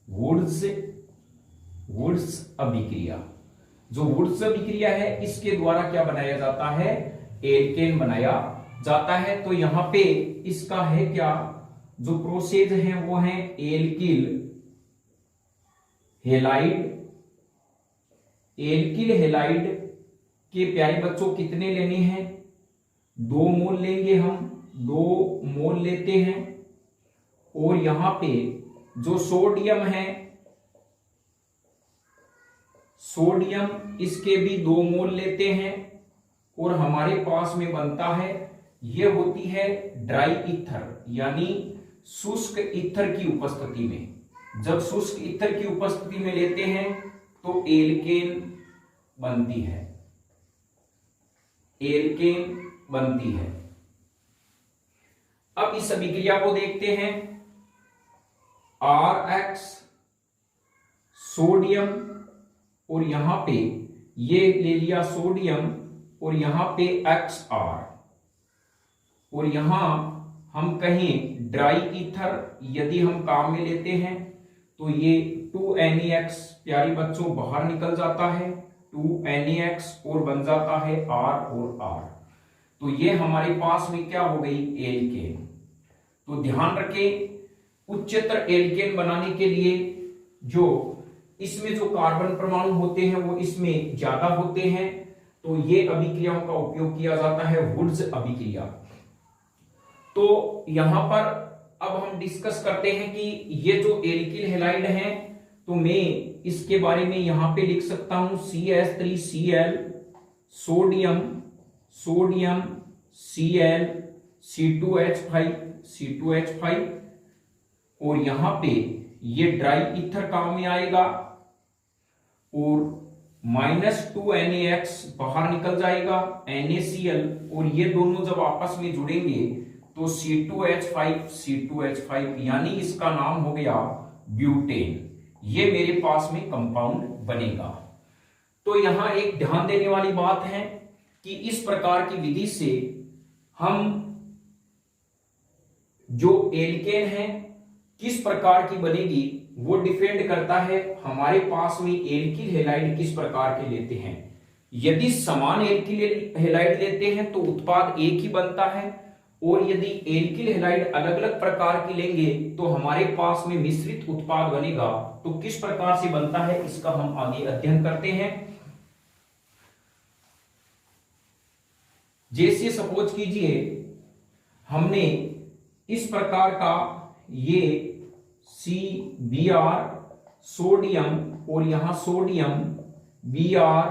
Woods अभिक्रिया। जो woods अभिक्रिया है इसके द्वारा क्या बनाया जाता है, एल्केन बनाया जाता है। तो यहां पे इसका है क्या, जो प्रोसेस है वो है एल्किल हेलाइड। एल्किल हेलाइड के प्यारे बच्चों कितने लेने हैं, 2 मोल लेंगे हम, 2 मोल लेते हैं। और यहां पे जो सोडियम है, सोडियम इसके भी 2 मोल लेते हैं। और हमारे पास में बनता है, यह होती है ड्राई ईथर, यानी शुष्क ईथर की उपस्थिति में। जब शुष्क ईथर की उपस्थिति में लेते हैं तो एल्केन बनती है, एल्केन बनती है। अब इस अभिक्रिया को देखते हैं। RX सोडियम, और यहां पे ये ले लिया सोडियम, और यहां पे XR, और यहां हम कहें ड्राई ईथर यदि हम काम में लेते हैं तो ये 2NaX प्यारी बच्चों बाहर निकल जाता है, 2NaX और बन जाता है R और R। तो ये हमारे पास में क्या हो गई, एल्केन। तो ध्यान रखें, उच्चतर एल्केन बनाने के लिए जो इसमें जो कार्बन परमाणु होते हैं वो इसमें ज्यादा होते हैं, तो ये अभिक्रियाओं का उपयोग किया जाता है, वुड्स अभिक्रिया। तो यहां पर अब हम डिस्कस करते हैं कि ये जो एल्किल हैलाइड है, तो मैं इसके बारे में यहां पे लिख सकता हूं CH3Cl, sodium, sodium Cl, C2H5, और यहां पे ये ड्राई ईथर काम में आएगा, और -2NaX बाहर निकल जाएगा, NaCl, और ये दोनों जब आपस में जुड़ेंगे तो C2H5 यानी इसका नाम हो गया ब्यूटेन। ये मेरे पास में कंपाउंड बनेगा। तो यहां एक ध्यान देने वाली बात है कि इस प्रकार की विधि से हम जो एल्केन है किस प्रकार की बनेगी वो डिपेंड करता है हमारे पास में एल्किल हैलाइड किस प्रकार के लेते हैं। यदि समान एल्किल हैलाइड लेते हैं तो उत्पाद एक ही बनता है, और यदि एल्किल हैलाइड अलग अलग प्रकार की लेंगे तो हमारे पास में मिश्रित उत्पाद बनेगा। तो किस प्रकार से बनता है इसका हम आगे अध्ययन करते हैं। जैसे सपोज कीजिए हमने इस प्रकार का ये CBr सोडियम, और यहां सोडियम Br,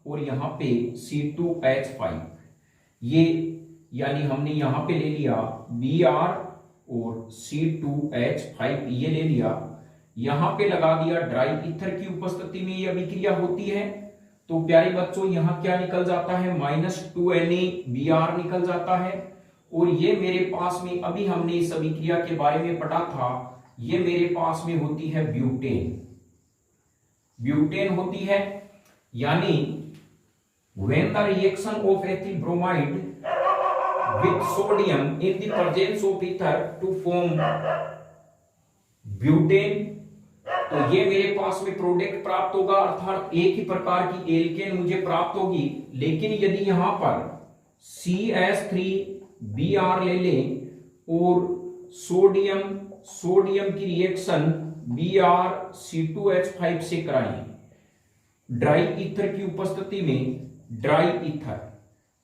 और यहां पे C2H5, ये यानी हमने यहां पे ले लिया Br और C2H5 ये ले लिया, यहां पे लगा दिया ड्राई ईथर की उपस्थिति में ये अभिक्रिया होती है। तो प्यारे बच्चों यहां क्या निकल जाता है, -2NaBr निकल जाता है, और ये मेरे पास में अभी हमने इस अभिक्रिया के बारे में पढ़ा था, ये मेरे पास में होती है ब्यूटेन, ब्यूटेन होती है। यानी when the reaction of ethyl bromide with sodium in the presence of ether to form butane, तो ये मेरे पास में प्रोडक्ट प्राप्त होगा, अर्थात एक ही प्रकार की एल्केन मुझे प्राप्त होगी। लेकिन यदि यहां पर CH3Br ले लें और सोडियम की रिएक्शन Br(C2H5) से कराएं ड्राई ईथर की उपस्थिति में, ड्राई ईथर,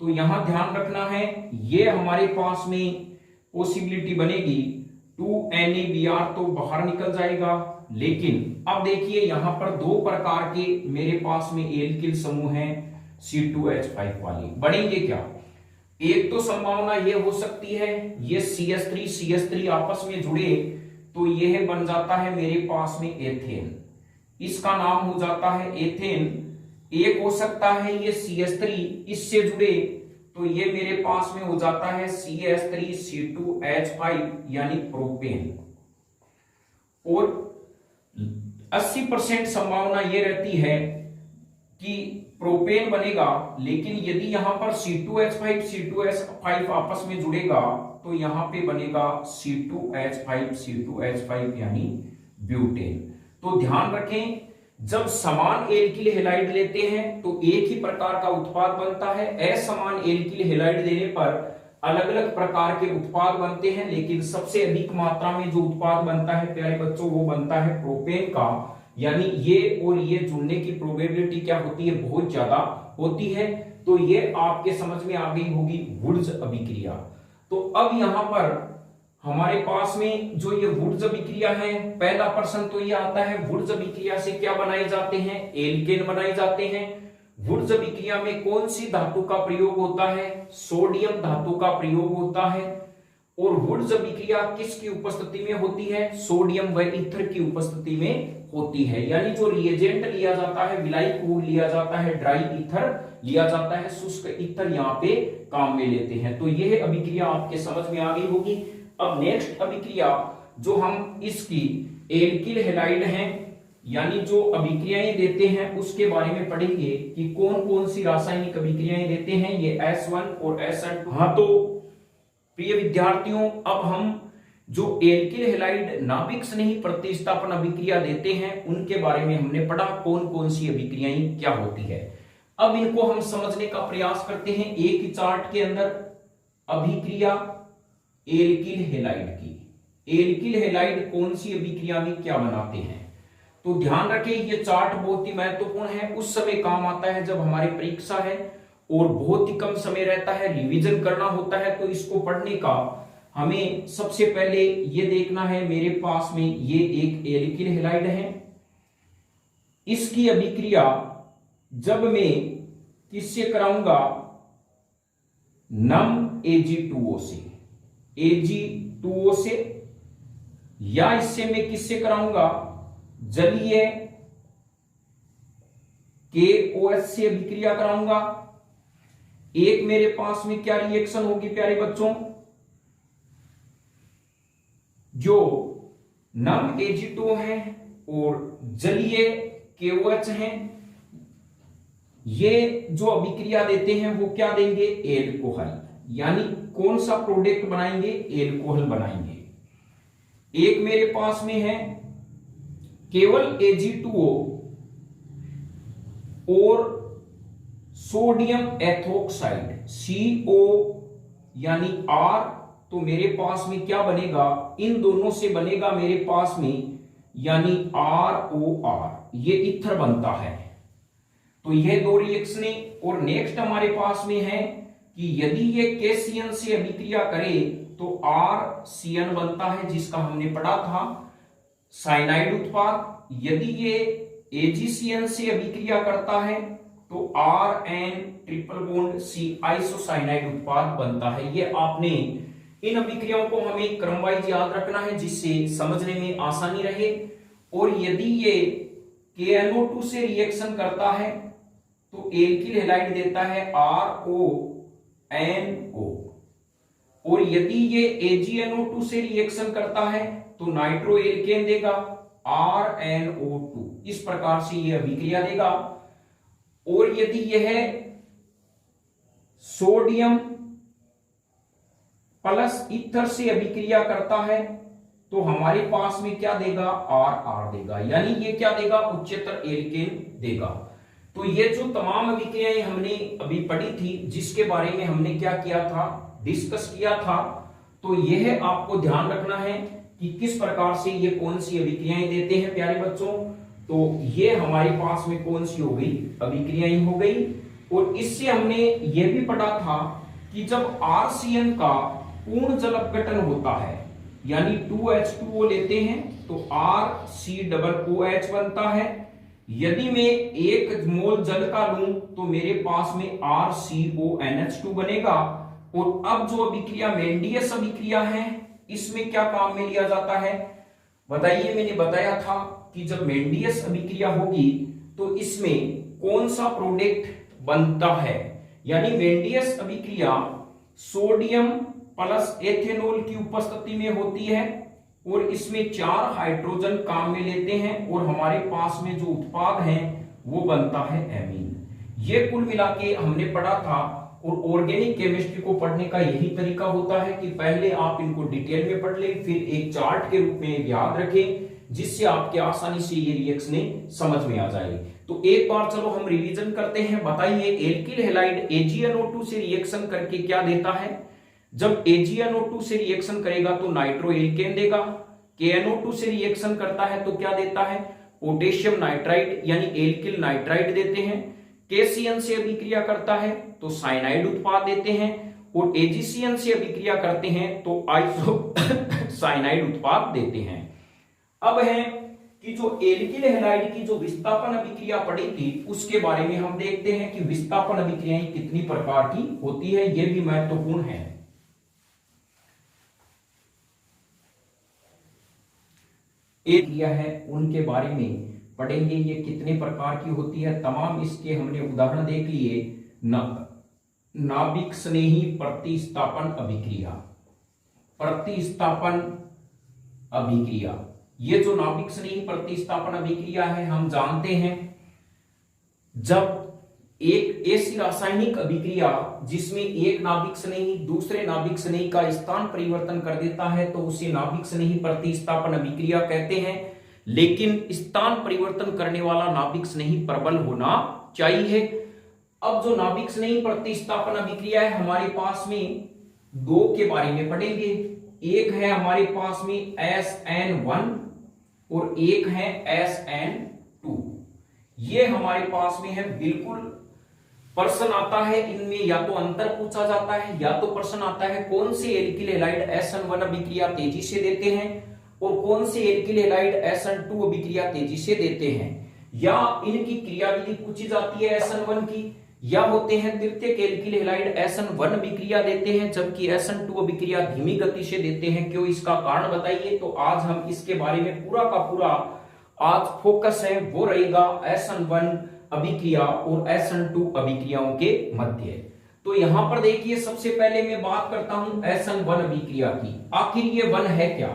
तो यहां ध्यान रखना है ये हमारे पास में पॉसिबिलिटी बनेगी 2NaBr तो बाहर निकल जाएगा। लेकिन अब देखिए यहां पर 2 प्रकार के मेरे पास में एल्किल समूह हैं C2H5 वाले, बनेंगे क्या। एक तो संभावना ये हो सकती है ये CH3 आपस में जुड़े तो यह बन जाता है मेरे पास में एथेन, इसका नाम हो जाता है एथेन। एक हो सकता है ये CH3 इससे जुड़े तो ये मेरे पास में हो जाता है CH3C2H5 यानी प्रोपेन। और 80% संभावना ये रहती है कि प्रोपेन बनेगा, लेकिन यदि यहां पर C2H5 आपस में जुड़ेगा तो यहां पे बनेगा C2H5 यानी ब्यूटेन। तो ध्यान रखें, जब समान एल्किल हैलाइड लेते हैं तो एक ही प्रकार का उत्पाद बनता है। असमान एल्किल हैलाइड देने पर अलग अलग प्रकार के उत्पाद बनते हैं, लेकिन सबसे अधिक मात्रा में जो उत्पाद बनता है प्यारे बच्चों वो बनता है प्रोपेन का। यानी ये और ये जुड़ने की प्रोबेबिलिटी क्या होती है, बहुत ज्यादा होती है। तो ये आपके समझ में आ गई होगी वुड्स अभिक्रिया। तो अब यहां पर हमारे पास में जो ये वुड्स अभिक्रिया है, पहला प्रश्न तो ये आता है वुड्स अभिक्रिया से क्या बनाए जाते हैं, एल्केन बनाए जाते हैं। वुड्स अभिक्रिया में कौन सी धातु का प्रयोग होता है, सोडियम धातु का प्रयोग होता है। और वुड्स अभिक्रिया किसकी उपस्थिति में होती है, सोडियम व ईथर की उपस्थिति में होती है। यानी जो रिएजेंट लिया जाता है, विलायक वो लिया जाता है, ड्राई ईथर लिया जाता है, शुष्क ईथर यहाँ पे काम में लेते हैं। तो यह अभिक्रिया आपके समझ में आ गई होगी। अब नेक्स्ट अभिक्रिया जो हम इसकी एल्किल हैलाइड हैं यानी जो अभिक्रियाएं देते हैं उसके बारे में पढ़ेंगे कि कौन कौन सी रासायनिक अभिक्रियाएं देते हैं, ये S1 और SN2। हाँ, तो प्रिय विद्यार्थियों, अब हम जो एल्किल हैलाइड नाभिक स्नेही प्रतिस्थापन अभिक्रिया देते हैं उनके बारे में हमने पढ़ा, कौन कौन सी अभिक्रियाएं क्या होती है। अब इनको हम समझने का प्रयास करते हैं एक ही चार्ट के अंदर। अभिक्रिया एल्किल हैलाइड की, एल्किल हैलाइड कौन सी अभिक्रिया में क्या बनाते हैं। तो ध्यान रखें, ये चार्ट बहुत ही महत्वपूर्ण है, उस समय काम आता है जब हमारी परीक्षा है और बहुत ही कम समय रहता है, रिवीजन करना होता है। तो इसको पढ़ने का हमें सबसे पहले ये देखना है, मेरे पास में ये एक एल्किल हैलाइड है, इसकी अभिक्रिया जब मैं किससे कराऊंगा, नम Ag2O से, Ag2O से, या इससे मैं किससे कराऊंगा, जलीय KOH से अभिक्रिया कराऊंगा। एक मेरे पास में क्या रिएक्शन होगी प्यारे बच्चों, जो नम Ag2O है और जलीय KOH है, ये जो अभिक्रिया देते हैं वो क्या देंगे, एल्कोहल। यानी कौन सा प्रोडक्ट बनाएंगे, एल्कोहल बनाएंगे। एक मेरे पास में है केवल Ag2O और सोडियम एथोक्साइड CO यानी R, तो मेरे पास में क्या बनेगा, इन दोनों से बनेगा मेरे पास में यानी ROR, ये ईथर बनता है। तो यह दो रिएक्शनें। और नेक्स्ट हमारे पास में है कि यदि ये KCN से अभिक्रिया करे तो RCN बनता है, जिसका हमने पढ़ा था साइनाइड उत्पाद। यदि ये AgCN से अभिक्रिया करता है तो RN triple bond C isocyanide उत्पाद बनता है। ये आपने इन अभिक्रियाओं को हमें क्रमवाइज याद रखना है जिससे समझने में आसानी रहे। और यदि ये KNO2 से रिएक्शन करता है तो एल्किल हैलाइड देता है RONO, और यदि ये AgNO2 से रिएक्शन करता है तो नाइट्रो एल्केन देगा RNO2। इस प्रकार से ये अभिक्रिया देगा। और यदि यह सोडियम प्लस ईथर से अभिक्रिया करता है तो हमारे पास में क्या देगा, RR देगा। यानी ये क्या देगा, उच्चतर एल्केन देगा। तो ये जो तमाम अभिक्रियाएं हमने अभी पढ़ी थी, जिसके बारे में हमने क्या किया था, डिस्कस किया था, तो यह आपको ध्यान रखना है कि किस प्रकार से ये कौन सी अभिक्रियाएं देते हैं प्यारे बच्चों। तो ये हमारे पास में कौन सी हो गई, अभिक्रियाएं हो गई। और इससे हमने ये भी पढ़ा था कि जब RCN का पूर्ण जल अपघटन होता है यानी 2H2O लेते हैं तो RCOOH बनता है। यदि मैं 1 मोल जल का लूं तो मेरे पास में RCONH2 बनेगा। और अब जो अभिक्रिया मेंडियस अभिक्रिया है, इसमें क्या काम में लिया जाता है, बताइए। मैंने बताया था कि जब मेंडियस अभिक्रिया होगी तो इसमें कौन सा प्रोडक्ट बनता है। यानी मेंडियस अभिक्रिया सोडियम प्लस एथेनॉल की उपस्थिति में होती है और इसमें 4 हाइड्रोजन काम में लेते हैं और हमारे पास में जो उत्पाद है वो बनता है एमीन। ये कुल मिला के हमने पढ़ा था। और ऑर्गेनिक केमिस्ट्री को पढ़ने का यही तरीका होता है कि पहले आप इनको डिटेल में पढ़ लें, फिर एक चार्ट के रूप में याद रखें जिससे आपके आसानी से ये रिएक्शन समझ में आ जाए। तो एक बार चलो हम रिवीजन करते हैं। बताइए एल्किल हैलाइड AgNO2 से रिएक्शन करके क्या देता है? जब AgNO2 से रिएक्शन करेगा तो नाइट्रो एल्केन देगा। KNO2 से रिएक्शन करता है तो क्या देता है? पोटेशियम नाइट्राइड यानी एल्किल नाइट्राइड देते हैं। KCN से अभिक्रिया करता है तो साइनाइड उत्पाद देते हैं, और AgCN से अभिक्रिया करते हैं तो आइसोसाइनाइड उत्पाद देते हैं। अब है कि जो एल्किल हैलाइड की जो विस्थापन अभिक्रिया पड़ी थी उसके बारे में हम देखते हैं कि विस्थापन अभिक्रियाएं कितनी प्रकार की होती है, यह भी महत्वपूर्ण है। एक क्रिया है उनके बारे में पढ़ेंगे, ये कितने प्रकार की होती है, तमाम इसके हमने उदाहरण देख लिए। नाभिक स्नेही प्रतिस्थापन अभिक्रिया, प्रतिस्थापन अभिक्रिया, ये जो नाभिक स्नेही प्रतिस्थापन अभिक्रिया है हम जानते हैं जब एक ऐसी रासायनिक अभिक्रिया जिसमें एक नाभिक स्नेही दूसरे नाभिक स्नेही का स्थान परिवर्तन कर देता है तो उसे नाभिक स्नेही प्रतिस्थापन अभिक्रिया कहते हैं। लेकिन स्थान परिवर्तन करने वाला नाभिक स्नेही प्रबल होना चाहिए। अब जो नाभिक स्नेही प्रतिस्थापन अभिक्रिया है हमारे पास में दो के बारे में पढ़ेंगे। एक है हमारे पास में SN1 और एक है SN2। ये हमारे पास में है। बिल्कुल प्रश्न आता है इनमें, या तो अंतर पूछा जाता है या तो प्रश्न आता है कौन से एल्किल हैलाइड SN1 अभिक्रिया तेजी से देते हैं और कौन से एल्किल हैलाइड SN2 अभिक्रिया तेजी से देते हैं, या इनकी क्रियाविधि पूछी जाती है SN1 की, या होते हैं तृतीयक एल्किल हैलाइड SN1 अभिक्रिया देते हैं जबकि SN2 अभिक्रिया धीमी गति से देते हैं। क्यों, इसका कारण बताइए। तो आज हम इसके बारे में पूरा का पूरा आज फोकस है वो रहेगा SN1 अभिक्रिया और SN2 अभिक्रियाओं के मध्य। तो यहां पर देखिए सबसे पहले मैं बात करता हूं SN1 अभिक्रिया की। आखिर ये वन है क्या?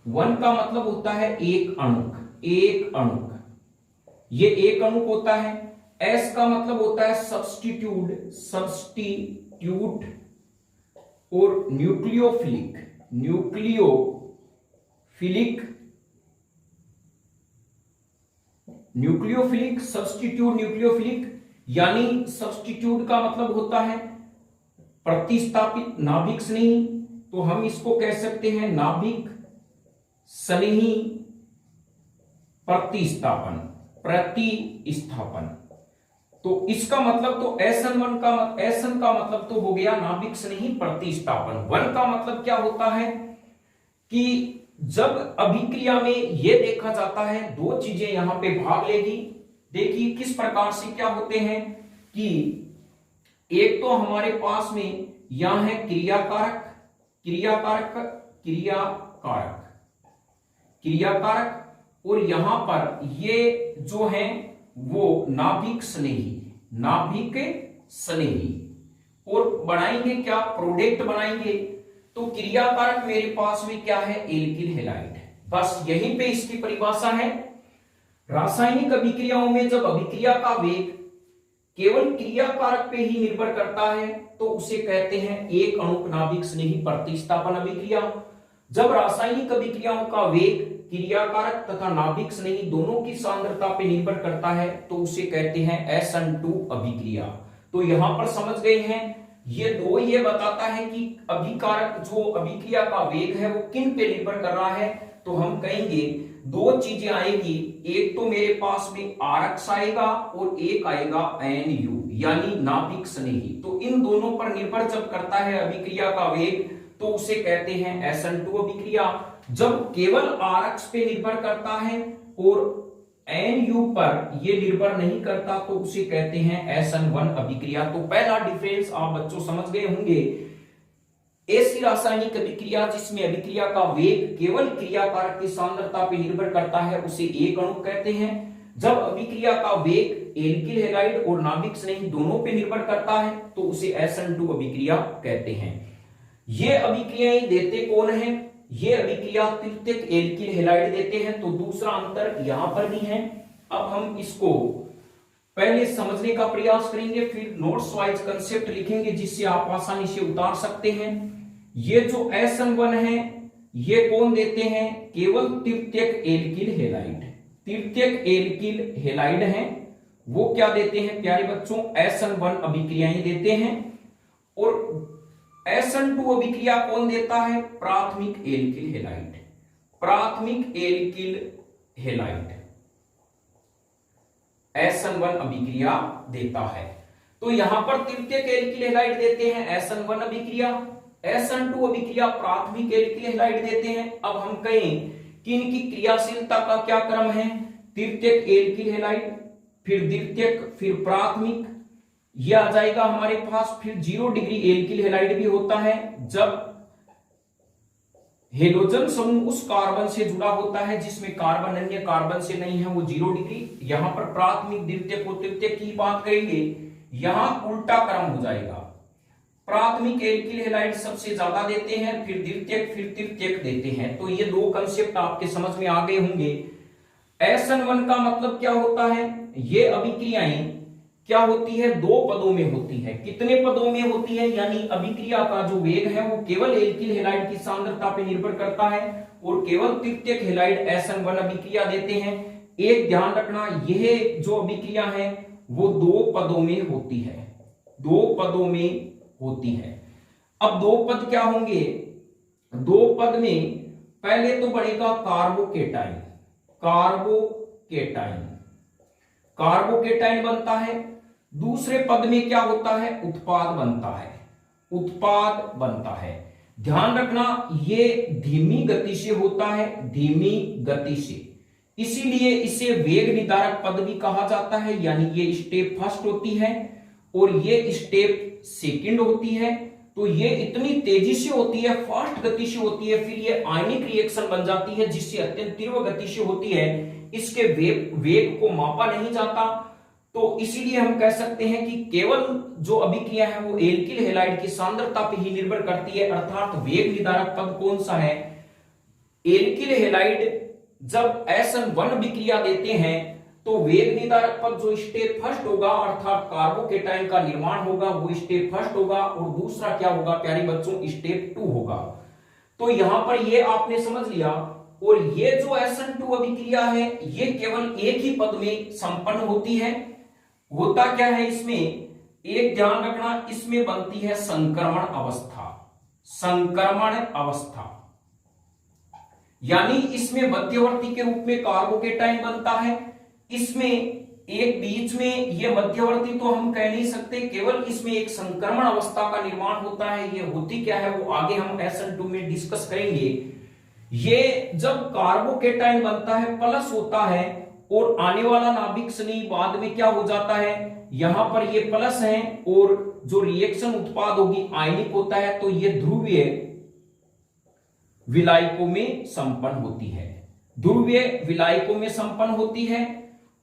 वन का मतलब होता है एक अणुक, एक अणुक, ये एक अणुक होता है। S का मतलब होता है सब्स्टिट्यूट, सब्स्टिट्यूट, और nucleophilic, nucleophilic, nucleophilic, substitute, nucleophilic, यानी सब्स्टिट्यूट का मतलब होता है प्रतिस्थापित नाभिक स्नेही, तो हम इसको कह सकते हैं नाभिक स्नेही प्रतिस्थापन, प्रतिस्थापन। तो इसका मतलब तो SN1 का SN का मतलब तो हो गया नाभिक स्नेही प्रतिस्थापन। वन का मतलब क्या होता है कि जब अभिक्रिया में यह देखा जाता है दो चीजें यहां पे भाग लेगी। देखिए किस प्रकार से क्या होते हैं कि एक तो हमारे पास में यहां है क्रियाकारक, क्रियाकारक, क्रियाकारक, क्रियाकारक, और यहां पर ये जो है वो नाभिक स्नेही, नाभिक स्नेही, और बनाएंगे क्या, प्रोडक्ट बनाएंगे। तो क्रियाकारक मेरे पास में क्या है, एल्किल हैलाइड। बस यहीं पे इसकी परिभाषा है। रासायनिक अभिक्रियाओं में जब अभिक्रिया का वेग केवल क्रियाकारक पे ही निर्भर करता है तो उसे कहते हैं एक अणुक नाभिक स्नेही प्रतिस्थापन अभिक्रिया। जब रासायनिक अभिक्रियाओं का वेग क्रियाकारक तथा नाभिक स्नेही दोनों की सांद्रता पे निर्भर करता है तो उसे कहते हैं SN2 अभिक्रिया। तो यहां पर समझ गए हैं, ये दो ये बताता है कि अभिकारक जो अभिक्रिया का वेग है वो किन पे निर्भर कर रहा है। तो हम कहेंगे दो चीजें आएगी, एक तो मेरे पास में आरक्स आएगा और एक आएगा NU यानी नाभिक स्नेही। तो इन दोनों पर निर्भर जब करता है अभिक्रिया का वेग तो उसे कहते हैं SN2 अभिक्रिया। जब केवल आरक्स पे निर्भर करता है और NU पर ये निर्भर नहीं करता तो उसे कहते हैं SN1 अभिक्रिया। तो पहला डिफरेंस आप बच्चों समझ गए होंगे। ऐसी रासायनिक अभिक्रिया जिसमें अभिक्रिया का वेग केवल क्रियाकारक की सांद्रता पर निर्भर करता है उसे एक अणु कहते हैं। जब अभिक्रिया का वेग एल्किल हैलाइड और नाभिक स्नेही दोनों पे निर्भर करता है तो उसे SN2 अभिक्रिया कहते हैं। ये अभिक्रियाएं देते कौन है? ये अभिक्रिया तृतीयक एल्किल हैलाइड देते हैं। तो दूसरा अंतर यहां पर भी है। अब हम इसको पहले समझने का प्रयास करेंगे, फिर नोट्स वाइज कंसेप्ट लिखेंगे जिससे आप आसानी से उतार सकते हैं। ये जो SN1 है ये कौन देते हैं? केवल तृतीयक एल्किल हैलाइड। तृतीयक एल्किल हैलाइड हैं, वो क्या देते हैं प्यारे बच्चों? SN1 अभिक्रियाएं देते हैं। और SN2 अभिक्रिया कौन देता है? प्राथमिक एल्किल हैलाइड। प्राथमिक एल्किल हैलाइड SN1 अभिक्रिया देता है। तो यहां पर तृतीयक एल्किल हैलाइड देते हैं SN1 अभिक्रिया, SN2 अभिक्रिया प्राथमिक एल्किल हैलाइड देते हैं। अब हम कहें कि इनकी क्रियाशीलता का क्या क्रम है? तृतीयक एल्किल हैलाइड, फिर द्वितीयक, फिर प्राथमिक, यह आ जाएगा हमारे पास। फिर 0 डिग्री एल्किल हैलाइड भी होता है, जब हेलोजन समूह उस कार्बन से जुड़ा होता है जिसमें कार्बन अन्य कार्बन से नहीं है, वो 0 डिग्री। यहां पर प्राथमिक, द्वितीयक और तृतीयक की बात करेंगे, यहां उल्टा क्रम हो जाएगा। प्राथमिक एल्किल हैलाइड सबसे ज्यादा देते हैं, फिर द्वितीयक, फिर तृतीयक देते हैं। तो ये दो कंसेप्ट आपके समझ में आ गए होंगे। SN1 का मतलब क्या होता है? ये अभिक्रियाएं क्या होती है? 2 पदों में होती है। कितने पदों में होती है? यानी अभिक्रिया का जो वेग है वो केवल एल्किल हैलाइड की सांद्रता पे निर्भर करता है, और केवल तृतीयक हैलाइड SN1 अभिक्रिया देते हैं। एक ध्यान रखना, यह जो अभिक्रिया है वो 2 पदों में होती है। 2 पदों में होती है। अब 2 पद क्या होंगे? 2 पद में पहले तो बढ़ेगा कार्बोकेटाइन। कार्बोकेटाइन, कार्बोकेटाइन बनता है। दूसरे पद में क्या होता है? उत्पाद बनता है। उत्पाद बनता है। ध्यान रखना, ये धीमी गति से होता है, धीमी गति से, इसीलिए इसे वेग निर्धारक पद भी कहा जाता है। यानी ये स्टेप फर्स्ट होती है और ये स्टेप सेकंड होती है। तो ये इतनी तेजी से होती है, फास्ट गति से होती है, फिर ये आयनिक रिएक्शन बन जाती है जिससे अत्यंत तीव्र गति से होती है। इसके वेग को मापा नहीं जाता। तो इसीलिए हम कह सकते हैं कि केवल जो अभिक्रिया है वो एल्किल हैलाइड की सांद्रता पर ही निर्भर करती है। अर्थात वेग निर्धारक पद कौन सा है? एल्किल हैलाइड जब SN1 अभिक्रिया देते हैं तो वेग निर्धारक पद जो स्टेप फर्स्ट होगा, अर्थात कार्बोकेटाइन का निर्माण होगा, वो स्टेप फर्स्ट होगा। और दूसरा क्या होगा प्यारे बच्चों? स्टेप 2 होगा। तो यहां पर ये आपने समझ लिया। और ये जो SN2 अभिक्रिया है ये केवल एक ही पद में संपन्न होती है। होता क्या है इसमें? एक ध्यान रखना, इसमें बनती है संक्रमण अवस्था। संक्रमण अवस्था यानी इसमें मध्यवर्ती के रूप में कार्बोकेटाइन बनता है। इसमें एक बीच में ये मध्यवर्ती तो हम कह नहीं सकते, केवल इसमें एक संक्रमण अवस्था का निर्माण होता है। ये होती क्या है वो आगे हम SN2 में डिस्कस करेंगे। ये जब कार्बोकेटाइन बनता है, प्लस होता है, और आने वाला नाभिक स्नेही बाद में क्या हो जाता है? यहां पर ये प्लस है और जो रिएक्शन उत्पाद होगी आयनिक होता है। तो ये ध्रुवीय विलायकों में संपन्न होती है। ध्रुवीय विलायकों में संपन्न होती है।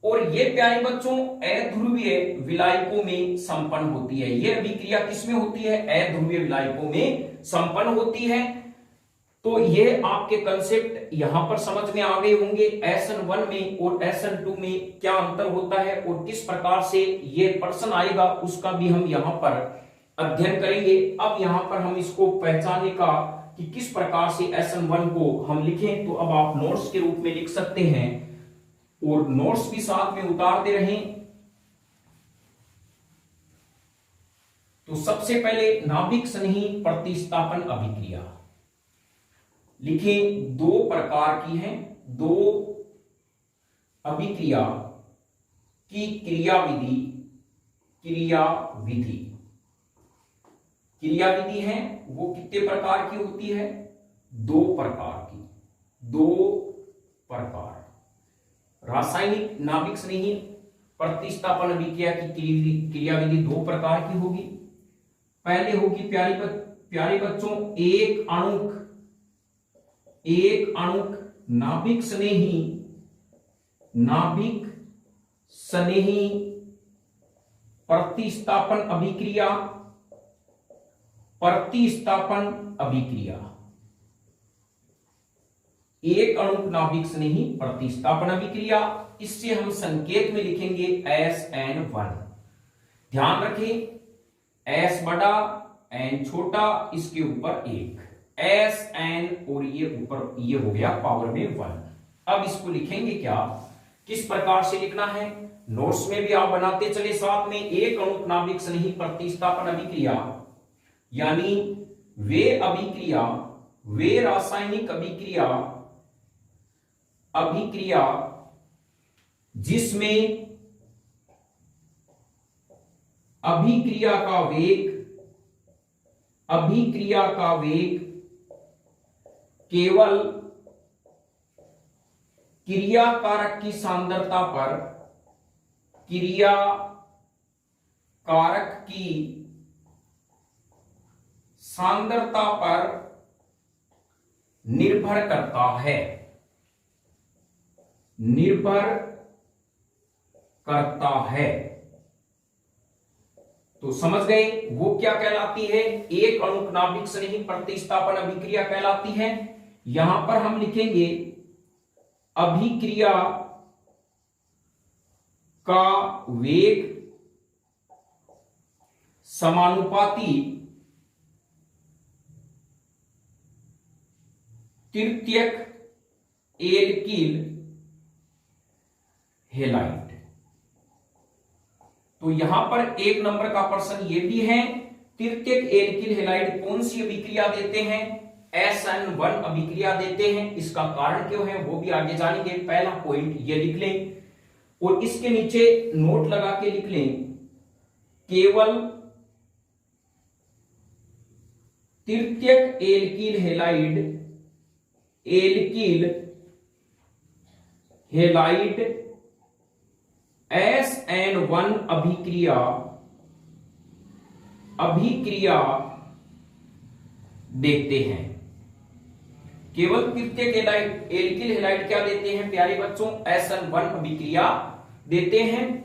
और ये प्यारे बच्चों अध्रुवीय विलायकों में संपन्न होती है। ये अभिक्रिया किसमें होती है? अध्रुवीय विलायकों में संपन्न होती है। तो ये आपके कंसेप्ट यहां पर समझ में आ गए होंगे। SN1 में और SN2 में क्या अंतर होता है और किस प्रकार से ये प्रश्न आएगा उसका भी हम यहां पर अध्ययन करेंगे। अब यहां पर हम इसको पहचानने का कि किस प्रकार से SN1 को हम लिखें, तो अब आप नोट्स के रूप में लिख सकते हैं और नोट्स भी साथ में उतारते रहें। तो सबसे पहले नाभिक स्नेही प्रतिस्थापन अभिक्रिया लिखें। 2 प्रकार की हैं। 2 अभिक्रिया की क्रियाविधि क्रियाविधि है वो कितने प्रकार की होती है? 2 प्रकार की। 2 प्रकार। रासायनिक नाभिक स्नेही प्रतिस्थापन अभिक्रिया की क्रियाविधि 2 प्रकार की होगी। पहले होगी प्यारे बच्चों एक अणुक नाभिक स्नेही प्रतिस्थापन अभिक्रिया। एक अणुक नाभिक स्नेही प्रतिस्थापन अभिक्रिया, इससे हम संकेत में लिखेंगे SN1। ध्यान रखें S बड़ा N छोटा, इसके ऊपर 1। SN और ये ऊपर ये हो गया पावर में 1। अब इसको लिखेंगे क्या, किस प्रकार से लिखना है, नोट्स में भी आप बनाते चले साथ में। एक अणु नाभिक स्नेही प्रतिस्थापन अभिक्रिया यानी वे रासायनिक अभिक्रिया जिसमें अभिक्रिया का वेग केवल क्रिया कारक की सांद्रता पर निर्भर करता है। तो समझ गए वो क्या कहलाती है, एक अणु नाभिक स्नेही प्रतिस्थापन अभिक्रिया कहलाती है। यहां पर हम लिखेंगे अभिक्रिया का वेग समानुपाती तृतीयक एल्किल हैलाइड। तो यहां पर एक नंबर का प्रश्न ये भी है, तृतीयक एल्किल हैलाइड कौन सी अभिक्रिया देते हैं, SN1 अभिक्रिया देते हैं। इसका कारण क्यों है वो भी आगे जानेंगे। पहला पॉइंट ये लिख लें और इसके नीचे नोट लगा के लिख लें, केवल तृतीयक एल्किल हैलाइड SN1 अभिक्रिया देखते हैं। केवल तृतीयक एल्किल हैलाइड क्या देते हैं प्यारे बच्चों, SN1 अभिक्रिया देते हैं।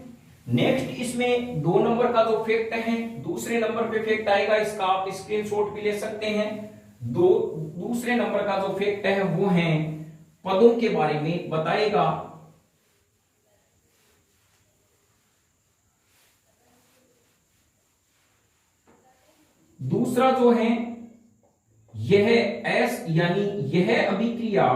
नेक्स्ट इसमें 2 नंबर का जो फैक्ट है, दूसरे नंबर पे फैक्ट आएगा, इसका आप स्क्रीनशॉट भी ले सकते हैं। दूसरे नंबर का जो फैक्ट है वो है पदों के बारे में बताएगा। दूसरा जो है यह S यानी यह अभिक्रिया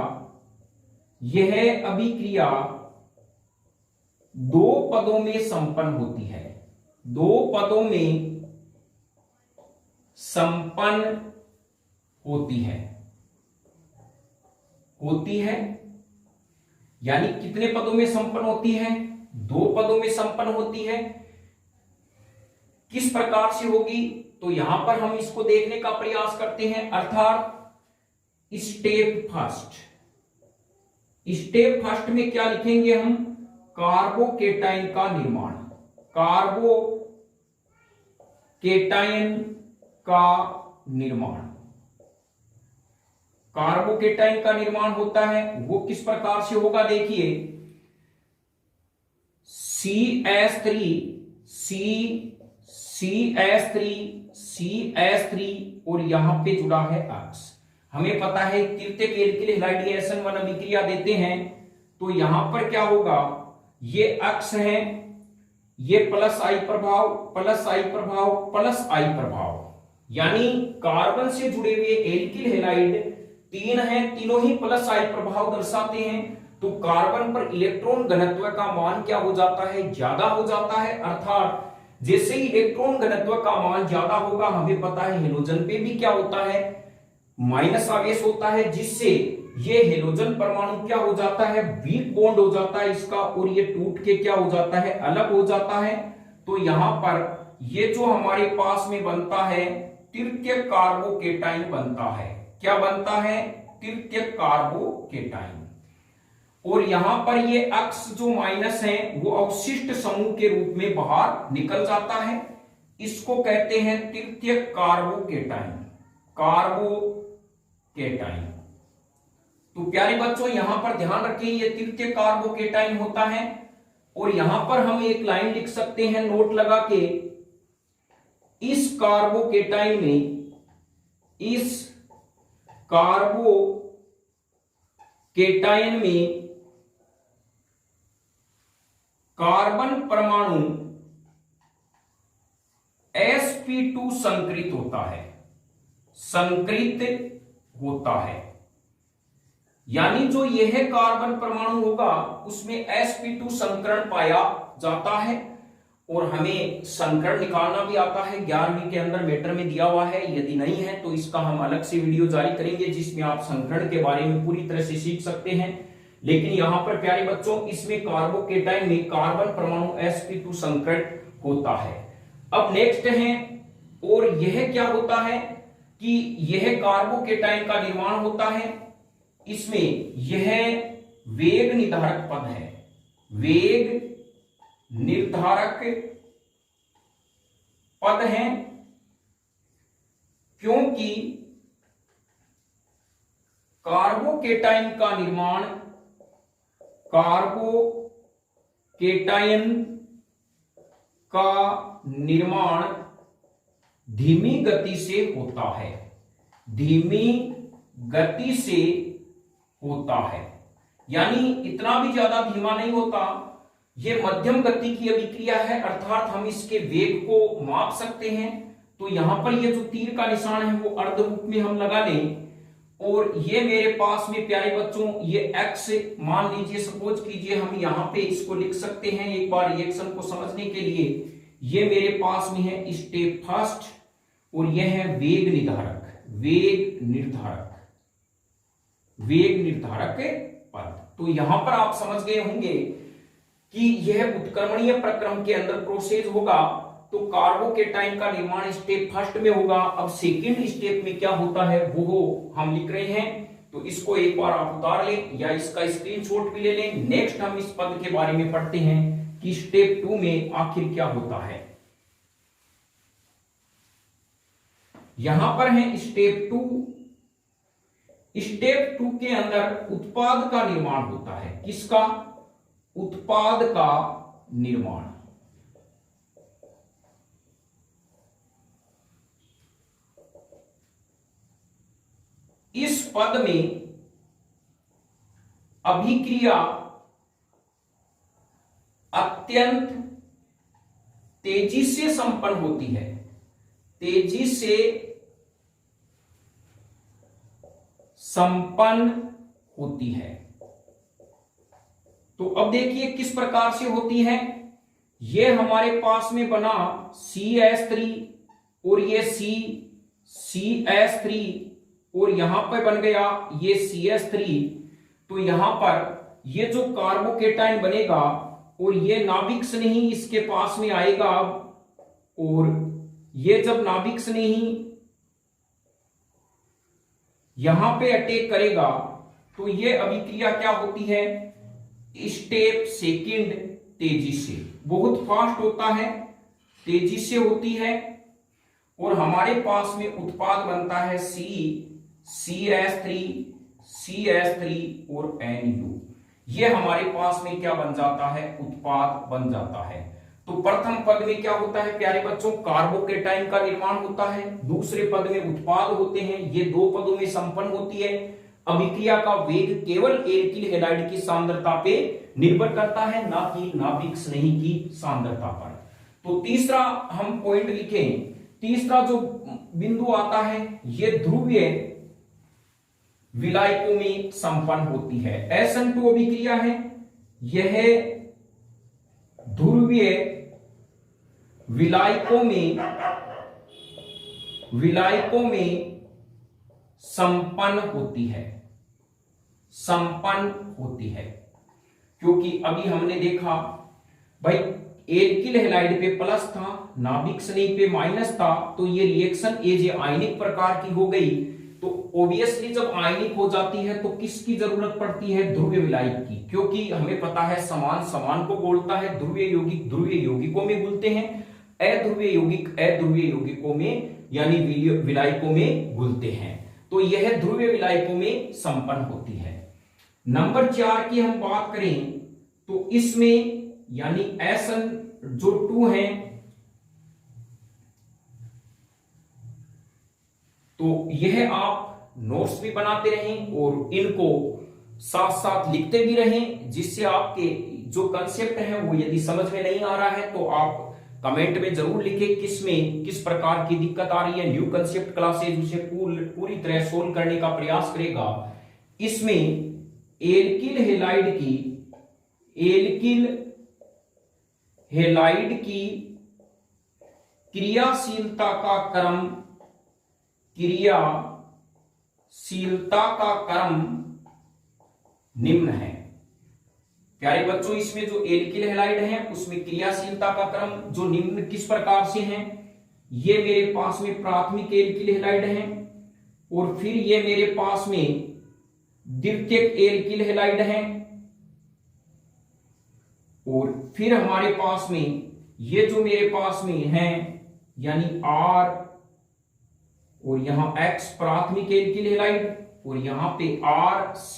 2 पदों में संपन्न होती है। 2 पदों में संपन्न होती है यानी कितने पदों में संपन्न होती है, 2 पदों में संपन्न होती है। किस प्रकार से होगी तो यहां पर हम इसको देखने का प्रयास करते हैं, अर्थात स्टेप फर्स्ट में क्या लिखेंगे हम, कार्बोकेटाइन का निर्माण होता है। वो किस प्रकार से होगा देखिए, CH3 और यहां पे जुड़ा है X। हमें पता है तृतीयक एल्किल हैलाइड SN1 अभिक्रिया देते हैं, तो यहां पर क्या होगा, ये X है, ये प्लस आई प्रभाव, यानी कार्बन से जुड़े हुए एल्किल हैलाइड 3 हैं, तीनों ही प्लस आई प्रभाव दर्शाते हैं। तो कार्बन पर इलेक्ट्रॉन घनत्व का मान क्या हो जाता है, ज्यादा हो जाता है। अर्थात जैसे ही इलेक्ट्रॉन घनत्व का मान ज्यादा होगा, हमें पता है हेलोजन पे भी क्या होता है, माइनस आवेश होता है, जिससे ये हेलोजन परमाणु क्या हो जाता है, वीक बॉन्ड हो जाता है इसका, और ये टूट के क्या हो जाता है, अलग हो जाता है। तो यहां पर ये जो हमारे पास में बनता है तृतीयक कार्बोकेटाइन बनता है। क्या बनता है, तृतीयक कार्बोकेटाइन। और यहां पर ये X जो माइनस है वो अवशिष्ट समूह के रूप में बाहर निकल जाता है। इसको कहते हैं तृतीयक कार्बोकेटाइन। तो प्यारे बच्चों यहां पर ध्यान रखें, ये तृतीयक कार्बोकेटाइन होता है। और यहां पर हम एक लाइन लिख सकते हैं नोट लगा के, इस कार्बोकेटाइन में कार्बन परमाणु sp2 संकृत होता है। संकृत होता है। यानी जो यह कार्बन परमाणु होगा उसमें sp2 संकरण पाया जाता है। और हमें संकरण निकालना भी आता है, 11वीं के अंदर मैटर में दिया हुआ है। यदि नहीं है तो इसका हम अलग से वीडियो जारी करेंगे जिसमें आप संकरण के बारे में पूरी तरह से सीख सकते हैं। लेकिन यहां पर प्यारे बच्चों इसमें कार्बोकेटाइन में कार्बन परमाणु sp2 संकरण होता है। अब नेक्स्ट है, और यह क्या होता है कि यह कार्बोकेटाइन का निर्माण होता है, इसमें यह वेग निर्धारक पद है, वेग निर्धारक पद है, क्योंकि कार्बोकेटाइन का निर्माण धीमी गति से होता है, धीमी गति से होता है। यानी इतना भी ज्यादा धीमा नहीं होता, यह मध्यम गति की अभिक्रिया है, अर्थात हम इसके वेग को माप सकते हैं। तो यहां पर ये जो तीर का निशान है वो अर्ध रूप में हम लगा लें, और ये मेरे पास में प्यारे बच्चों ये x मान लीजिए, सपोज कीजिए हम यहां पे इसको लिख सकते हैं एक बार रिएक्शन को समझने के लिए। ये मेरे पास में है स्टेप फर्स्ट और यह है वेग निर्धारक, वेग निर्धारक पद। तो यहां पर आप समझ गए होंगे कि यह उत्क्रमणीय प्रक्रम के अंदर प्रोसेस होगा। तो कार्बोकेटाइन का निर्माण स्टेप फर्स्ट में होगा। अब सेकंड स्टेप में क्या होता है वो हम लिख रहे हैं, तो इसको एक बार आप उतार लें या इसका स्क्रीनशॉट भी ले लें। नेक्स्ट हम इस पद के बारे में पढ़ते हैं कि स्टेप 2 में आखिर क्या होता है। यहां पर है स्टेप 2। स्टेप 2 के अंदर उत्पाद का निर्माण होता है। किसका? उत्पाद का निर्माण। इस पद में अभिक्रिया अत्यंत तेजी से संपन्न होती है, तेजी से संपन्न होती है। तो अब देखिए किस प्रकार से होती है। ये हमारे पास में बना CS3 और ये CS3 और यहां पर बन गया ये CS3। तो यहां पर ये जो कार्बोकेटाइन बनेगा और ये नाभिक स्नेही इसके पास में आएगा अब, और ये जब नाभिक स्नेही यहां पे अटैक करेगा तो ये अभिक्रिया क्या होती है, स्टेप सेकंड तेजी से, बहुत फास्ट होता है, तेजी से होती है। और हमारे पास में उत्पाद बनता है CS3 और NU। ये हमारे पास में क्या बन जाता है, उत्पाद बन जाता है। तो प्रथम पद में क्या होता है प्यारे बच्चों, कार्बोकेटाइन का निर्माण होता है। दूसरे पद में उत्पाद होते हैं, ये दो पदों में संपन्न होती है। अभिक्रिया का वेग केवल एल्किल हैलाइड की सांद्रता पे निर्भर करता है, ना कि नाभिक स्नेही की सांद्रता पर। तो तीसरा हम पॉइंट लिखें, तीसरा जो बिंदु आता है ये ध्रुवीय विलायकों में संपन्न होती है। SN2 अभिक्रिया है, यह ध्रुवीय विलायकों में संपन्न होती है, क्योंकि अभी हमने देखा भाई एल्किल हैलाइड पे प्लस था, नाभिक स्नेही पे माइनस था, तो ये रिएक्शन एज आयनिक प्रकार की हो गई। तो ऑब्वियसली जब आयनिक हो जाती है तो किसकी जरूरत पड़ती है, ध्रुवीय विलायक की, क्योंकि हमें पता है समान समान को बोलता है, ध्रुवीय यौगिक ध्रुवीय यौगिकों में घुलते हैं, अध्रुवीय यौगिक अध्रुवीय यौगिकों में यानी विलायकों में घुलते हैं। तो यह ध्रुवीय विलायकों में संपन्न होती है। नंबर 4 की हम बात करें तो इसमें यानी SN जो 2 है, तो यह आप नोट्स भी बनाते रहें और इनको साथ साथ लिखते भी रहें, जिससे आपके जो कंसेप्ट है वो यदि समझ में नहीं आ रहा है तो आप कमेंट में जरूर लिखें किस प्रकार की दिक्कत आ रही है। न्यू कंसेप्ट क्लासेज उसे पूरी तरह सोल्व करने का प्रयास करेगा। इसमें एल्किल हैलाइड की क्रियाशीलता का क्रम निम्न है। प्यारे बच्चों, इसमें जो एल्किल हैलाइड है उसमें क्रियाशीलता का क्रम जो निम्न किस प्रकार से है। ये मेरे पास में प्राथमिक एल्किल हैलाइड है और फिर ये मेरे पास में द्वितीयक एल्किल हैलाइड है और फिर हमारे पास में ये जो मेरे पास में है यानी R और यहां X प्राथमिक एल्किल हैलाइड और यहां पे R C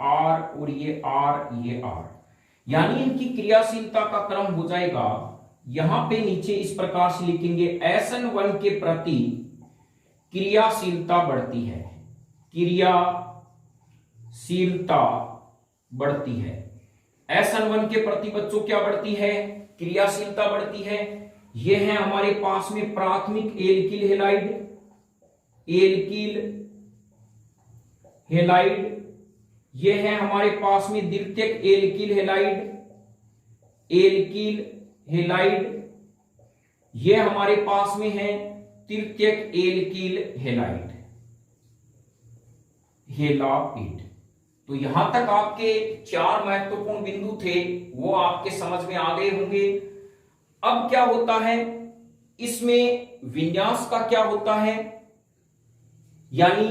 R और ये R यानी इनकी क्रियाशीलता का क्रम हो जाएगा। यहां पे नीचे इस प्रकार से लिखेंगे SN1 के प्रति क्रियाशीलता बढ़ती है, SN1 के प्रति बच्चों क्या बढ़ती है, क्रियाशीलता बढ़ती है। ये है हमारे पास में प्राथमिक एल्किल हैलाइड, ये है हमारे पास में द्वितीयक एल्किल हैलाइड, ये हमारे पास में है तृतीयक एल्किल हैलाइड। तो यहां तक आपके 4 महत्वपूर्ण बिंदु थे, वो आपके समझ में आ गए होंगे। अब क्या होता है, इसमें विन्यास का क्या होता है, यानी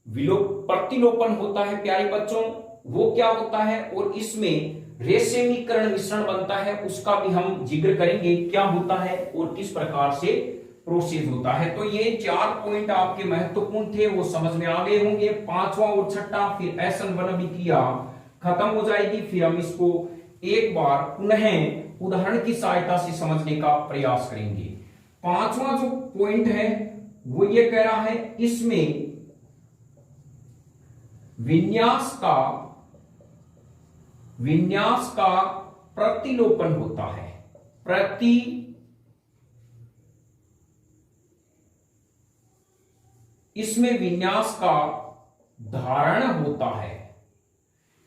प्रतिलोपन होता है प्यारे बच्चों, वो क्या होता है, और इसमें रेशमीकरण मिश्रण बनता है, उसका भी हम जिक्र करेंगे क्या होता है और किस प्रकार से प्रोसेस होता है। तो ये 4 पॉइंट आपके महत्वपूर्ण थे, वो समझ में आ गए होंगे। 5वां और 6ठा फिर SN1 अभिक्रिया खत्म हो जाएगी, फिर हम इसको एक बार पुनः उदाहरण की सहायता से समझने का प्रयास करेंगे। 5वां जो पॉइंट है वो ये कह रहा है, इसमें विन्यास का प्रतिलोपन होता है, इसमें विन्यास का धारण होता है।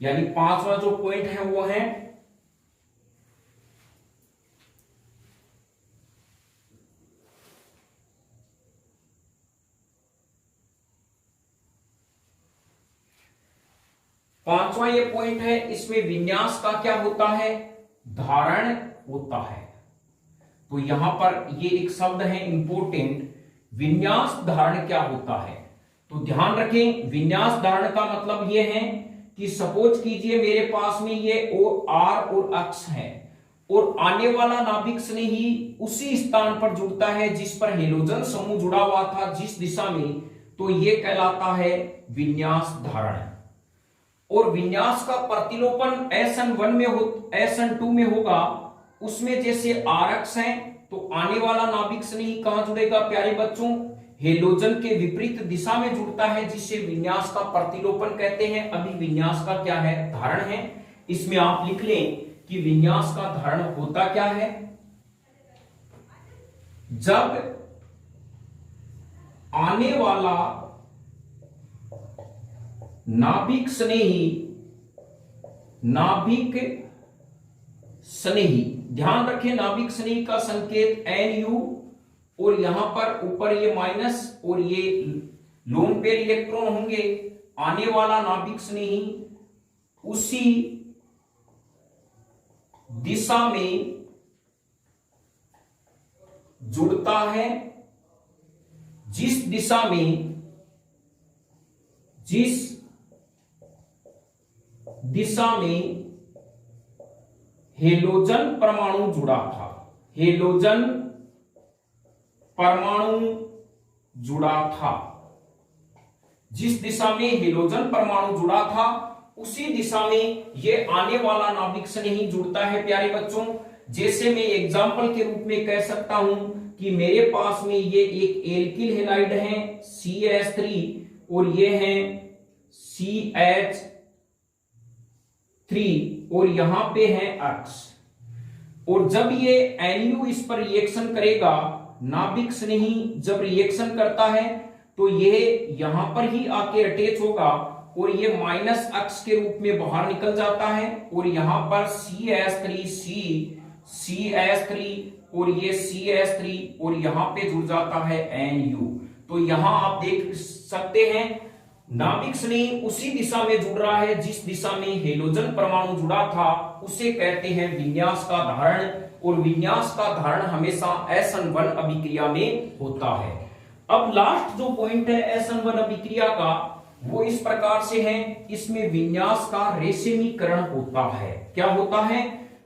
यानी 5वां जो पॉइंट है वो है ये पॉइंट है, इसमें विन्यास का क्या होता है, धारण होता है। तो यहां पर ये एक शब्द है इंपोर्टेंट, विन्यास धारण क्या होता है। तो ध्यान रखें, विन्यास धारण का मतलब ये है कि सपोज कीजिए मेरे पास में ये R और X है और आने वाला नाभिक स्नेही उसी स्थान पर जुड़ता है जिस पर हेलोजन समूह जुड़ा हुआ था, जिस दिशा में, तो ये कहलाता है विन्यास धारण। और विन्यास का प्रतिलोपन SN1 में SN2 में होगा, उसमें जैसे RX है तो आने वाला नाभिक स्नेही कहां जुड़ेगा प्यारे बच्चों, हेलोजन के विपरीत दिशा में जुड़ता है, जिससे विन्यास का प्रतिलोपन कहते हैं। अभी विन्यास का क्या है, धारण है। इसमें आप लिख लें कि विन्यास का धारण होता क्या है, जब आने वाला नाभिक स्नेही, ध्यान रखें नाभिक स्नेही का संकेत NU और यहां पर ऊपर ये माइनस और ये लोन पेयर इलेक्ट्रॉन होंगे। आने वाला नाभिक स्नेही उसी दिशा में जुड़ता है जिस दिशा में हेलोजन परमाणु जुड़ा था, जिस दिशा में हेलोजन परमाणु जुड़ा था उसी दिशा में ये आने वाला नाभिक स्नेही जुड़ता है प्यारे बच्चों। जैसे मैं एग्जाम्पल के रूप में कह सकता हूं कि मेरे पास में ये एक एल्किल हैलाइड है CH3 और ये है CH3 और यहां पे है X। और जब ये NU इस पर रिएक्शन करेगा, नाभिक स्नेही जब रिएक्शन करता है तो ये यहां पर ही आके अटैच होगा और ये माइनस अक्स के रूप में बाहर निकल जाता है और यहां पर CH3 और ये CH3 और यहां पे जुड़ जाता है NU। तो यहां आप देख सकते हैं नाभिक स्नेही उसी दिशा में जुड़ रहा है जिस दिशा में हेलोजन परमाणु जुड़ा था, उसे कहते हैं विन्यास का धारण। और विन्यास का धारण हमेशा SN1 अभिक्रिया में होता है। अब लास्ट जो पॉइंट है SN1 अभिक्रिया का, वो इस प्रकार से है, इसमें विन्यास का रेशमीकरण होता है। क्या होता है?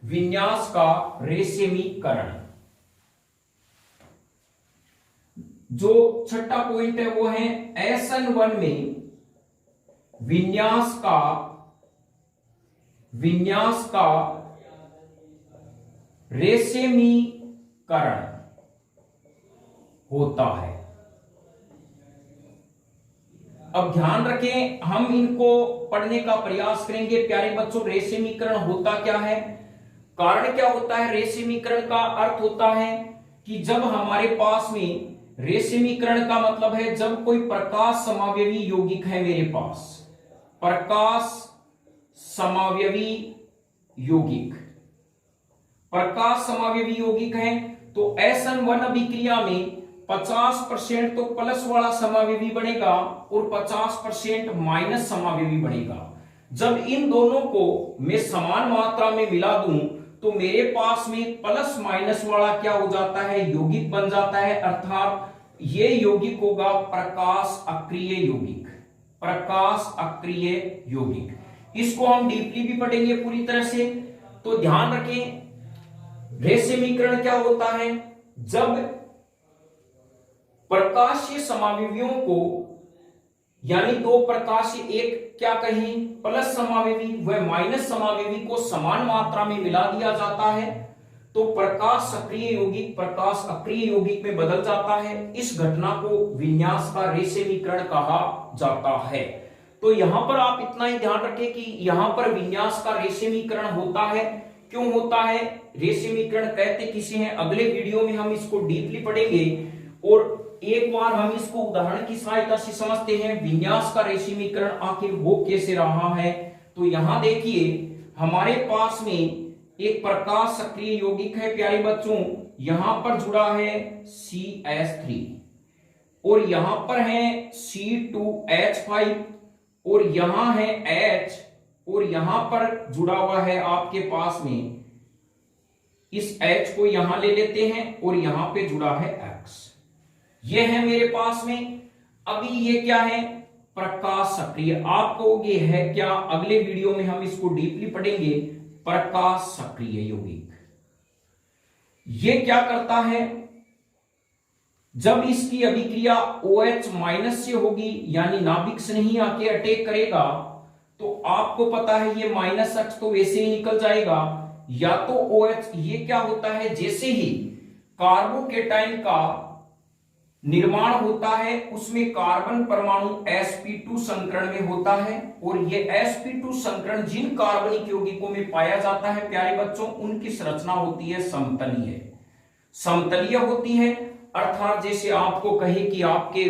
विन्यास का रेशमीकरण। जो छठा पॉइंट है वो है SN1 में विन्यास का रेशमीकरण होता है। अब ध्यान रखें, हम इनको पढ़ने का प्रयास करेंगे प्यारे बच्चों। रेशमीकरण होता क्या है, कारण क्या होता है? रेशमीकरण का अर्थ होता है कि जब हमारे पास में, रेशमीकरण का मतलब है जब कोई प्रकाश समावयवी यौगिक है मेरे पास, प्रकाश समावयवी यौगिक, प्रकाश समावयवी यौगिक है, तो SN1 अभिक्रिया में 50% तो प्लस वाला समावयवी बनेगा और 50% माइनस समावयवी बनेगा। जब इन दोनों को मैं समान मात्रा में मिला दूं तो मेरे पास में प्लस माइनस वाला क्या हो जाता है? यौगिक बन जाता है। अर्थात ये यौगिक होगा प्रकाश अक्रिय यौगिक, प्रकाश अक्रिय यौगिक। इसको हम डीपली भी पढ़ेंगे पूरी तरह से। तो ध्यान रखें, रेशमीकरण क्या होता है? जब प्रकाशीय समावयवियों को, यानी दो प्रकाशीय, एक क्या कहें प्लस समावयवी व माइनस समावयवी को समान मात्रा में मिला दिया जाता है तो प्रकाश सक्रिय यौगिक प्रकाश अक्रिय यौगिक में बदल जाता है। इस घटना को विन्यास का रेशमीकरण कहा जाता है। तो यहां पर आप इतना ही ध्यान रखें कि यहां पर विन्यास का रेशमीकरण होता है। क्यों होता है? रेशमीकरण कहते किसे हैं, अगले वीडियो में हम इसको डीपली पढ़ेंगे और एक बार हम इसको उदाहरण की सहायता से समझते हैं विन्यास का रेशमीकरण आखिर वो कैसे रहा है। तो यहां देखिए, हमारे पास में एक प्रकाश सक्रिय यौगिक है प्यारे बच्चों, यहां पर जुड़ा है CH3 और यहां पर है C2H5 और यहां है H और यहां पर जुड़ा हुआ है आपके पास में, इस H को यहां ले लेते हैं और यहां पे जुड़ा है X। ये है मेरे पास में। अभी ये क्या है? प्रकाश सक्रिय। आप कहोगे है क्या? अगले वीडियो में हम इसको डीपली पढ़ेंगे। प्रकाश सक्रिय यौगिक ये क्या करता है? जब इसकी अभिक्रिया OH माइनस से होगी, यानी नाभिक से नहीं आके अटैक करेगा, तो आपको पता है ये माइनस अक्स तो वैसे ही निकल जाएगा, या तो OH, ये क्या होता है, जैसे ही कार्बोकेटाइन का निर्माण होता है उसमें कार्बन परमाणु sp2 संकरण में होता है और ये sp2 संकरण जिन कार्बनिक यौगिकों में पाया जाता है प्यारे बच्चों, उनकी संरचना होती है समतलीय, समतलीय होती है। अर्थात जैसे आपको कहे कि आपके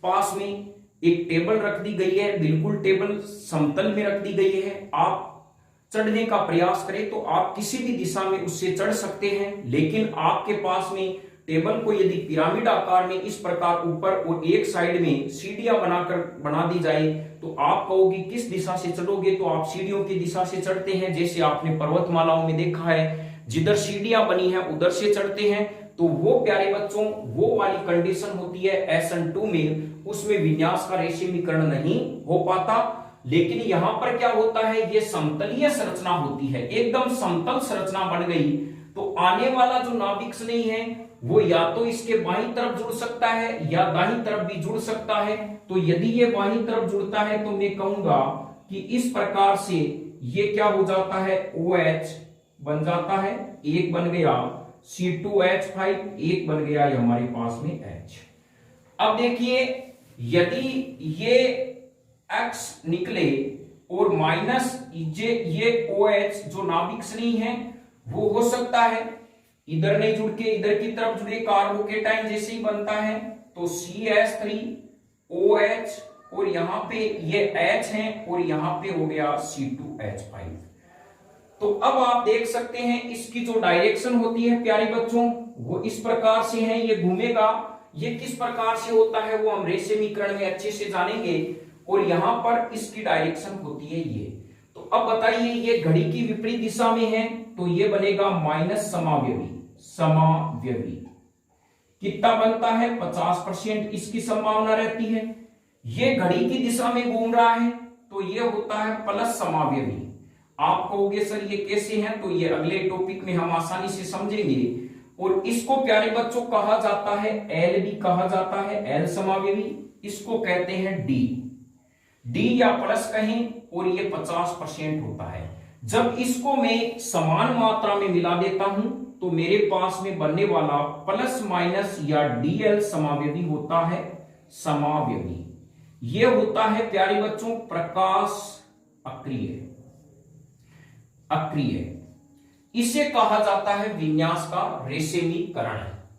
पास में एक टेबल रख दी गई है, बिल्कुल टेबल समतल में रख दी गई है, आप चढ़ने का प्रयास करें तो आप किसी भी दिशा में उससे चढ़ सकते हैं। लेकिन आपके पास में टेबल को यदि पिरामिड आकार में इस प्रकार ऊपर और एक साइड में सीढ़ियां बनाकर बना दी जाए तो आप कहोगे किस दिशा से चढ़ोगे, तो आप सीढ़ियों की दिशा से चढ़ते हैं। जैसे आपने पर्वतमालाओं में देखा है, जिधर सीढ़ियां बनी है उधर से चढ़ते हैं। तो वो प्यारे बच्चों वो वाली कंडीशन होती है SN2 में, उसमें विन्यास का रेशमीकरण नहीं हो पाता। लेकिन यहां पर क्या होता है, ये समतलीय संरचना होती है, एकदम समतल संरचना बन गई तो आने वाला जो नाभिक स्नेही है वो या तो इसके बाईं तरफ जुड़ सकता है या दाहिनी तरफ भी जुड़ सकता है। तो यदि ये बाईं तरफ जुड़ता है तो मैं कहूंगा कि इस प्रकार से ये क्या हो जाता है, OH बन जाता है, एक बन गया C2H5, एक बन गया ये हमारे पास में H। अब देखिए, यदि ये X निकले और माइनस ये OH जो नाभिक स्नेही है वो हो सकता है इधर नहीं जुड़ के इधर की तरफ जुड़े कार्बोकेटाइन जैसे ही बनता है, तो CH3OH और यहां पे ये H है और यहां पे हो गया C2H5। तो अब आप देख सकते हैं इसकी जो डायरेक्शन होती है प्यारे बच्चों वो इस प्रकार से है, ये घूमेगा। ये किस प्रकार से होता है वो हम रेशमीकरण में अच्छे से जानेंगे। और यहां पर इसकी डायरेक्शन होती है ये। तो अब बताइए ये घड़ी की विपरीत दिशा में है तो ये बनेगा माइनस समावयवी। समावयवी कितना बनता है 50% इसकी संभावना रहती है। ये घड़ी की दिशा में घूम रहा है तो ये होता है प्लस समावयवी। आप कहोगे सर ये कैसे हैं, तो ये अगले टॉपिक में हम आसानी से समझेंगे। और इसको प्यारे बच्चों कहा जाता है एल भी कहा जाता है, एल समावयवी। इसको कहते हैं डी या प्लस कहें, और ये 50% होता है। जब इसको मैं समान मात्रा में मिला देता हूं तो मेरे पास में बनने वाला प्लस माइनस या डीएल समावयवी होता है समावयवी। ये होता है प्यारे बच्चों प्रकाश अक्रिय। अक्रिय इसे कहा जाता है विन्यास का रेशमीकरण।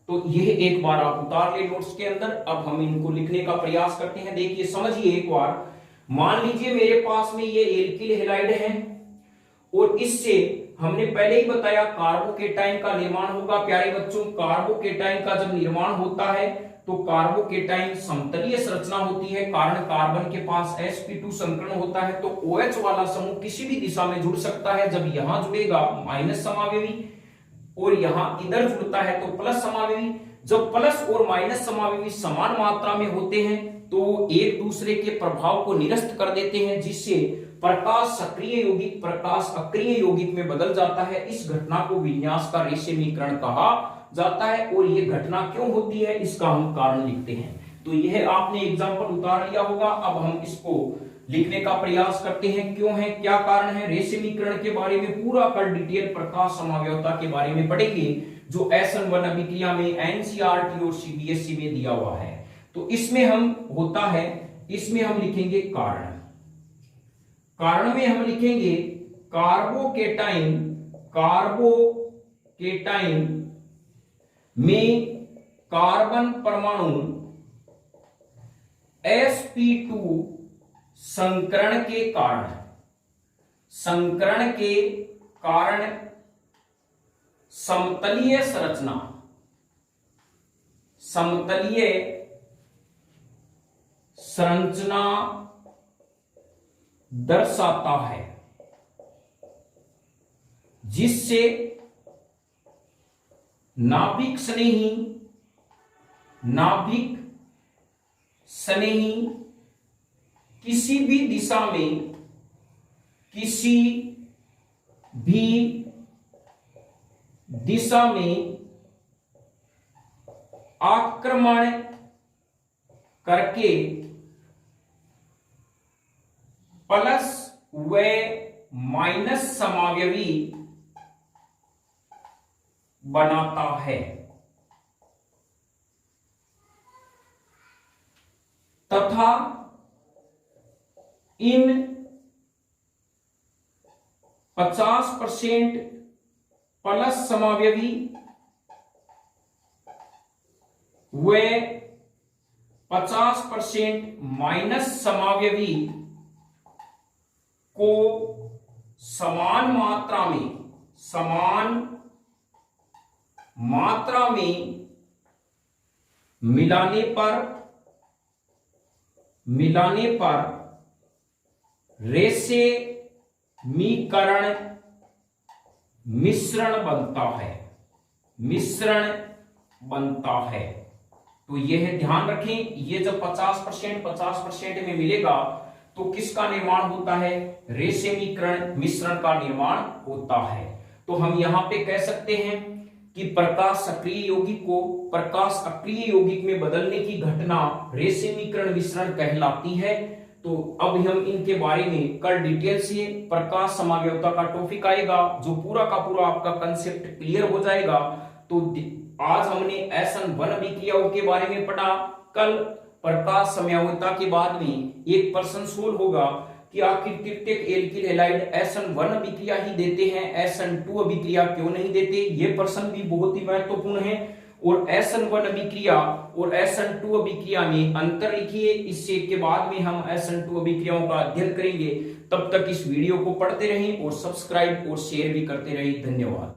तो यह एक बार आप उतार ले नोट्स के अंदर। अब हम इनको लिखने का प्रयास करते हैं। देखिए समझिए एक बार, मान लीजिए मेरे पास में ये एल्किल हैलाइड है और इससे हमने पहले ही बताया कार्बोकेटाइन का निर्माण होगा। प्यारे बच्चों कार्बोकेटाइन का जब निर्माण होता है तो कार्बोकेटाइन समतलीय संरचना होती है, कारण कार्बन के पास sp2 संकरण होता है। तो OH वाला समूह किसी भी दिशा में जुड़ सकता है। जब यहां जुड़ेगा माइनस समावयवी और यहां इधर जुड़ता है तो प्लस समावयवी। जब प्लस और माइनस समावयवी समान मात्रा में होते हैं तो एक दूसरे के प्रभाव को निरस्त कर देते हैं, जिससे प्रकाश सक्रिय यौगिक प्रकाश अक्रिय यौगिक में बदल जाता है। इस घटना को विन्यास का रेशमीकरण कहा जाता है। और यह घटना क्यों होती है इसका हम कारण लिखते हैं। तो यह आपने एग्जांपल उतार लिया होगा। अब हम इसको लिखने का प्रयास करते हैं, क्यों है क्या कारण है। रेशमीकरण के बारे में पूरा कर डिटेल प्रकाश समावयवता के बारे में पढ़ेंगे, जो SN1 अभिक्रिया में NCERT और CBSE में दिया हुआ है। तो इसमें हम होता है, इसमें हम लिखेंगे कारण। कारण में हम लिखेंगे कार्बोकेटाइन। कार्बोकेटाइन में कार्बन परमाणु sp2 संकरण के कारण, संकरण के कारण समतलीय संरचना, समतलीय संरचना दर्शाता है, जिससे नाभिक स्नेही, नाभिक स्नेही किसी भी दिशा में, किसी भी दिशा में आक्रमण करके प्लस व माइनस समावयवी बनाता है तथा इन 50% प्लस समावयवी व 50% माइनस समावयवी को समान मात्रा में, समान मात्रा में मिलाने पर रेशमीकरण मिश्रण बनता है, मिश्रण बनता है। तो यह ध्यान रखें, ये जब 50% में मिलेगा तो किसका निर्माण होता है, रेशमीकरण मिश्रण का निर्माण होता है। तो हम यहां पे कह सकते हैं कि प्रकाश सक्रिय यौगिक को प्रकाश अक्रिय यौगिक में बदलने की घटना रेशमीकरण मिश्रण कहलाती है। तो अब हम इनके बारे में कल डिटेल से प्रकाश समावयवता का टॉपिक आएगा, जो पूरा का पूरा आपका कंसेप्ट क्लियर हो जाएगा। तो आज हमने SN1 अभिक्रियाओं के बारे में पढ़ा। कल प्रकाश समावयवता के बाद में एक प्रश्न सोल्व होगा कि आखिर तृतीयक एल्किल हैलाइड SN1 अभिक्रिया ही देते हैं, SN2 अभिक्रिया क्यों नहीं देते? ये प्रश्न भी बहुत ही महत्वपूर्ण है। और SN1 अभिक्रिया और SN2 अभिक्रिया में अंतर लिखिए। इससे के बाद में हम SN2 अभिक्रियाओं का अध्ययन करेंगे। तब तक इस वीडियो को पढ़ते रहें और सब्सक्राइब और शेयर भी करते रहें। धन्यवाद।